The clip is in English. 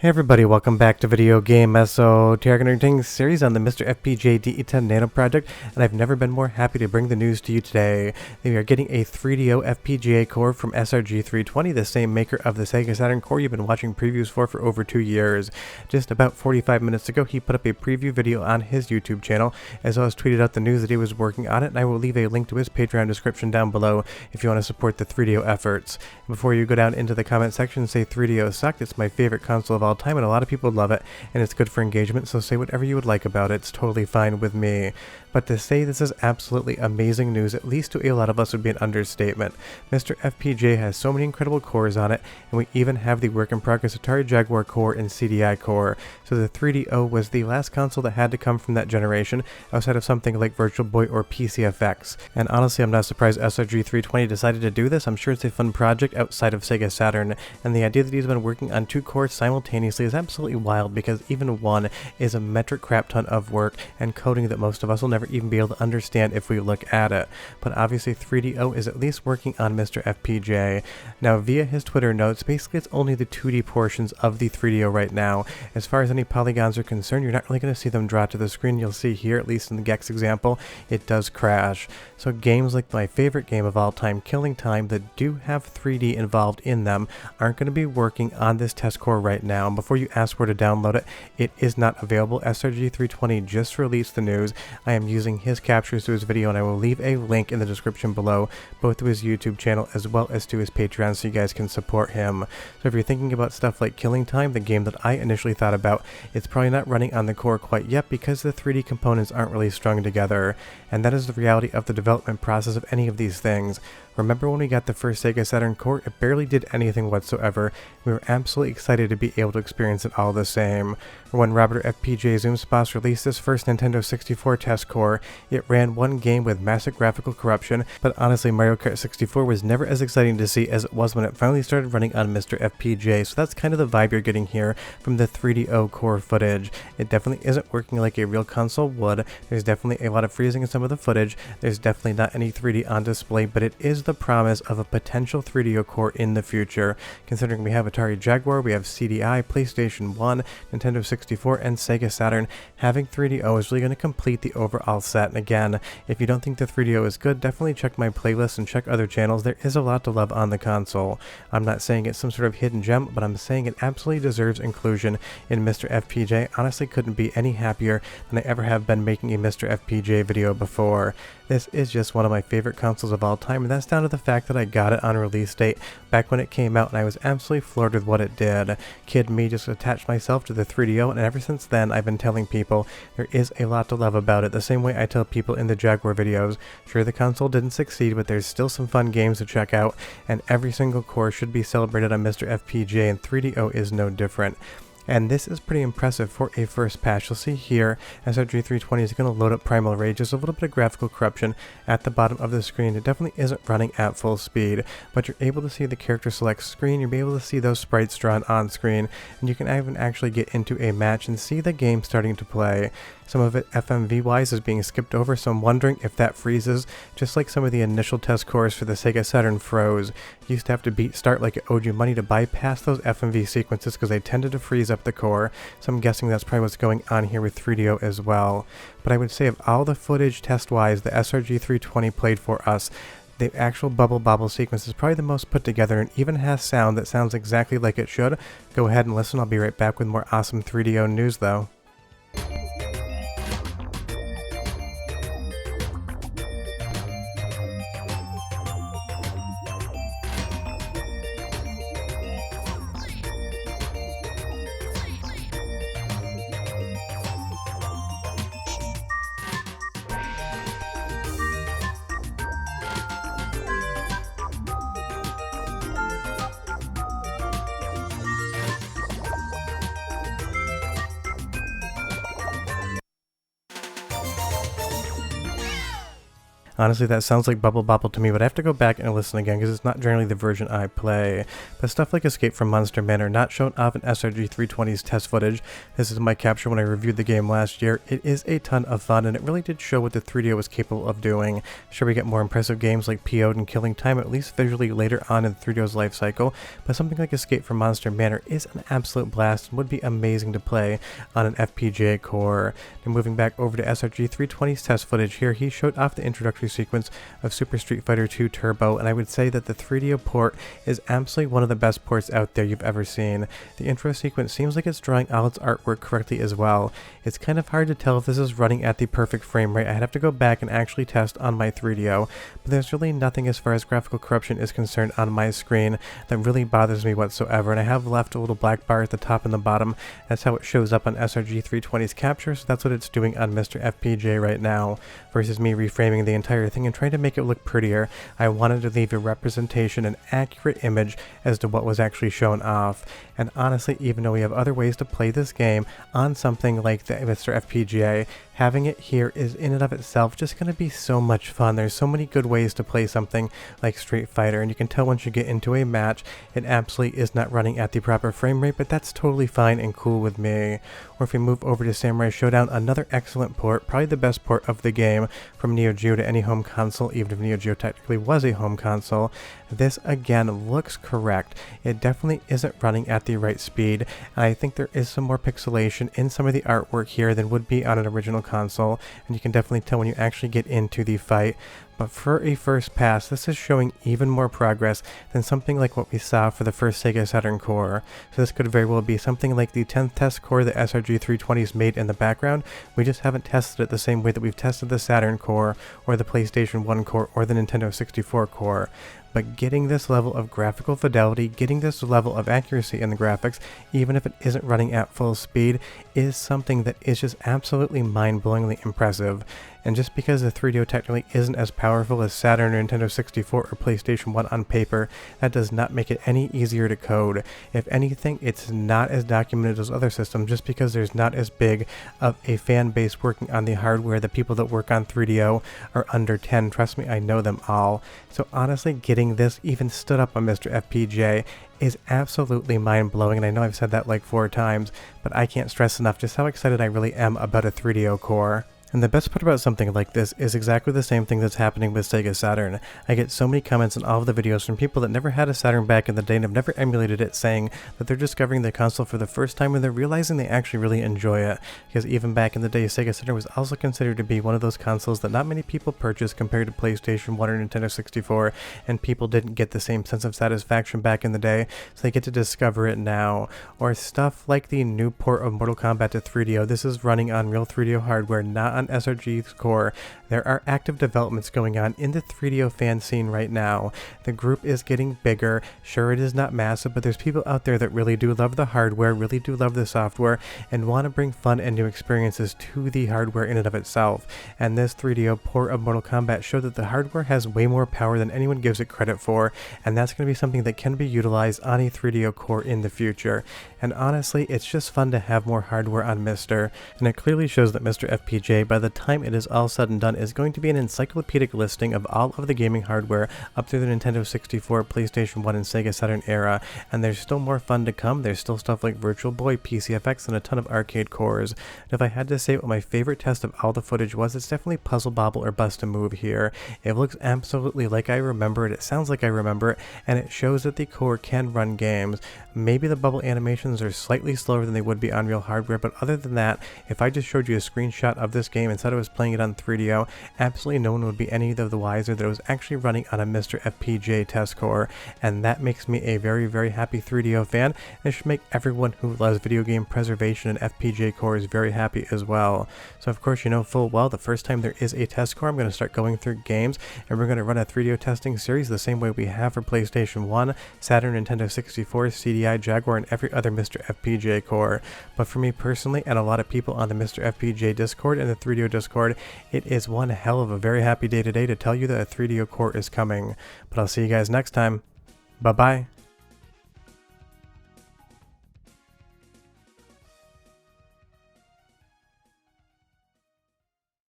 Hey everybody, welcome back to Video Game SO Targeting series on the MiSTer FPGA DE10 Nano project, and I've never been more happy to bring the news to you today. We are getting a 3DO FPGA core from Srg320, the same maker of the Sega Saturn core you've been watching previews for over 2 years. Just about 45 minutes ago, he put up a preview video on his YouTube channel, as well as tweeted out the news that he was working on it, and I will leave a link to his Patreon description down below if you want to support the 3DO efforts. Before you go down into the comment section and say 3DO sucked, it's my favorite console of all time and a lot of people love it, and it's good for engagement, so say whatever you would like about it. It's totally fine with me. But to say this is absolutely amazing news, at least to a lot of us, would be an understatement. MiSTer FPGA has so many incredible cores on it, and we even have the work-in-progress Atari Jaguar core and CDI core. So the 3DO was the last console that had to come from that generation, outside of something like Virtual Boy or PCFX. And honestly, I'm not surprised Srg320 decided to do this. I'm sure it's a fun project outside of Sega Saturn, and the idea that he's been working on 2 cores simultaneously is absolutely wild, because even one is a metric crap ton of work and coding that most of us will never even be able to understand if we look at it. But obviously 3DO is at least working on MiSTer FPGA. Now via his Twitter notes, basically it's only the 2D portions of the 3DO right now. As far as any polygons are concerned, you're not really going to see them draw to the screen. You'll see here, at least in the Gex example, it does crash. So games like my favorite game of all time, Killing Time, that do have 3D involved in them, aren't going to be working on this test core right now. And before you ask where to download it, it is not available. Srg320 just released the news. I am using his captures to his video, and I will leave a link in the description below, both to his YouTube channel as well as to his Patreon, so you guys can support him. So if you're thinking about stuff like Killing Time, the game that I initially thought about, it's probably not running on the core quite yet because the 3D components aren't really strung together, and that is the reality of the development process of any of these things. Remember when we got the first Sega Saturn core, it barely did anything whatsoever. We were absolutely excited to be able to experience it all the same. Or when Robert FPGA Zoomspas released his first Nintendo 64 test core, it ran one game with massive graphical corruption, but honestly Mario Kart 64 was never as exciting to see as it was when it finally started running on MiSTer FPGA, so that's kind of the vibe you're getting here from the 3DO core footage. It definitely isn't working like a real console would. There's definitely a lot of freezing in some of the footage. There's definitely not any 3D on display, but it is the promise of a potential 3DO core in the future, considering we have Atari Jaguar, we have CDI, PlayStation 1, Nintendo 64, and Sega Saturn. Having 3DO is really going to complete the overall set. And again, if you don't think the 3DO is good, definitely check my playlist and check other channels. There is a lot to love on the console. I'm not saying it's some sort of hidden gem, but I'm saying it absolutely deserves inclusion in MiSTer FPGA. Honestly, couldn't be any happier than I ever have been making a MiSTer FPGA video before. This is just one of my favorite consoles of all time, and that's down to the fact that I got it on release date back when it came out, and I was absolutely floored with what it did. Kid me just attached myself to the 3DO, and ever since then I've been telling people there is a lot to love about it, the same way I tell people in the Jaguar videos. Sure, the console didn't succeed, but there's still some fun games to check out, and every single core should be celebrated on MiSTer FPGA, and 3DO is no different. And this is pretty impressive for a first patch. You'll see here, Srg320 is going to load up Primal Rage. There's a little bit of graphical corruption at the bottom of the screen. It definitely isn't running at full speed, but you're able to see the character select screen. You'll be able to see those sprites drawn on screen, and you can even actually get into a match and see the game starting to play. Some of it FMV-wise is being skipped over, so I'm wondering if that freezes, just like some of the initial test cores for the Sega Saturn froze. You used to have to beat start like it owed you money to bypass those FMV sequences because they tended to freeze up the core, so I'm guessing that's probably what's going on here with 3DO as well. But I would say of all the footage test-wise the Srg320 played for us, the actual bubble bobble sequence is probably the most put together and even has sound that sounds exactly like it should. Go ahead and listen. I'll be right back with more awesome 3DO news though. Honestly, that sounds like Bubble Bobble to me, but I have to go back and listen again because it's not generally the version I play. But stuff like Escape from Monster Manor not shown off in Srg320's test footage. This is my capture when I reviewed the game last year. It is a ton of fun, and it really did show what the 3DO was capable of doing. Sure, we get more impressive games like PO'd and Killing Time, at least visually later on in the 3DO's life cycle, but something like Escape from Monster Manor is an absolute blast and would be amazing to play on an FPGA core. Now moving back over to Srg320's test footage here, he showed off the introductory sequence of Super Street Fighter 2 Turbo, and I would say that the 3DO port is absolutely one of the best ports out there you've ever seen. The intro sequence seems like it's drawing all its artwork correctly as well. It's kind of hard to tell if this is running at the perfect frame rate. I'd have to go back and actually test on my 3DO, but there's really nothing as far as graphical corruption is concerned on my screen that really bothers me whatsoever, and I have left a little black bar at the top and the bottom. That's how it shows up on Srg320's capture, so that's what it's doing on MiSTer FPGA right now, versus me reframing the entire thing and trying to make it look prettier. I wanted to leave a representation, an accurate image as to what was actually shown off. And honestly, even though we have other ways to play this game on something like the MiSTer FPGA, having it here is in and of itself just going to be so much fun. There's so many good ways to play something like Street Fighter, and you can tell once you get into a match, it absolutely is not running at the proper frame rate, but that's totally fine and cool with me. Or if we move over to Samurai Showdown, another excellent port, probably the best port of the game from Neo Geo to any home console, even if Neo Geo technically was a home console. This again looks correct. It definitely isn't running at the right speed, and I think there is some more pixelation in some of the artwork here than would be on an original console, and you can definitely tell when you actually get into the fight. But for a first pass, this is showing even more progress than something like what we saw for the first Sega Saturn core. So this could very well be something like the 10th test core that Srg320's made in the background. We just haven't tested it the same way that we've tested the Saturn core, or the PlayStation 1 core, or the Nintendo 64 core. But getting this level of graphical fidelity, getting this level of accuracy in the graphics, even if it isn't running at full speed, is something that is just absolutely mind-blowingly impressive. And just because the 3DO technically isn't as powerful as Saturn or Nintendo 64 or PlayStation 1 on paper, that does not make it any easier to code. If anything, it's not as documented as other systems just because there's not as big of a fan base working on the hardware. The people that work on 3DO are under 10, trust me, I know them all. So honestly, getting this even stood up on MiSTer FPGA is absolutely mind-blowing, and I know I've said that like 4 times, but I can't stress enough just how excited I really am about a 3DO core. And the best part about something like this is exactly the same thing that's happening with Sega Saturn. I get so many comments in all of the videos from people that never had a Saturn back in the day and have never emulated it, saying that they're discovering the console for the first time and they're realizing they actually really enjoy it. Because even back in the day, Sega Saturn was also considered to be one of those consoles that not many people purchased compared to PlayStation 1 or Nintendo 64, and people didn't get the same sense of satisfaction back in the day, so they get to discover it now. Or stuff like the new port of Mortal Kombat to 3DO. This is running on real 3DO hardware, not on Srg's core. There are active developments going on in the 3DO fan scene right now. The group is getting bigger. Sure, it is not massive, but there's people out there that really do love the hardware, really do love the software, and want to bring fun and new experiences to the hardware in and of itself. And this 3DO port of Mortal Kombat showed that the hardware has way more power than anyone gives it credit for, and that's going to be something that can be utilized on a 3DO core in the future. And honestly, it's just fun to have more hardware on MiSTer, and it clearly shows that MiSTer FPGA, by the time it is all said and done, is going to be an encyclopedic listing of all of the gaming hardware up through the Nintendo 64, PlayStation 1, and Sega Saturn era, and there's still more fun to come. There's still stuff like Virtual Boy, PCFX, and a ton of arcade cores. And if I had to say what my favorite test of all the footage was, it's definitely Puzzle Bobble or Bust a Move here. It looks absolutely like I remember it, it sounds like I remember it, and it shows that the core can run games. Maybe the bubble animations are slightly slower than they would be on real hardware, but other than that, if I just showed you a screenshot of this game and said I was playing it on 3DO, absolutely no one would be any of the wiser that it was actually running on a MiSTer FPGA test core, and that makes me a very, very happy 3DO fan, and it should make everyone who loves video game preservation and FPGA cores very happy as well. So of course, you know full well the first time there is a test core, I'm going to start going through games, and we're going to run a 3DO testing series the same way we have for PlayStation 1, Saturn, Nintendo 64, CDI, Jaguar, and every other MiSTer FPGA core. But for me personally, and a lot of people on the MiSTer FPGA Discord and the 3DO Discord, it is one hell of a very happy day today to tell you that a 3DO core is coming. But I'll see you guys next time. Bye bye.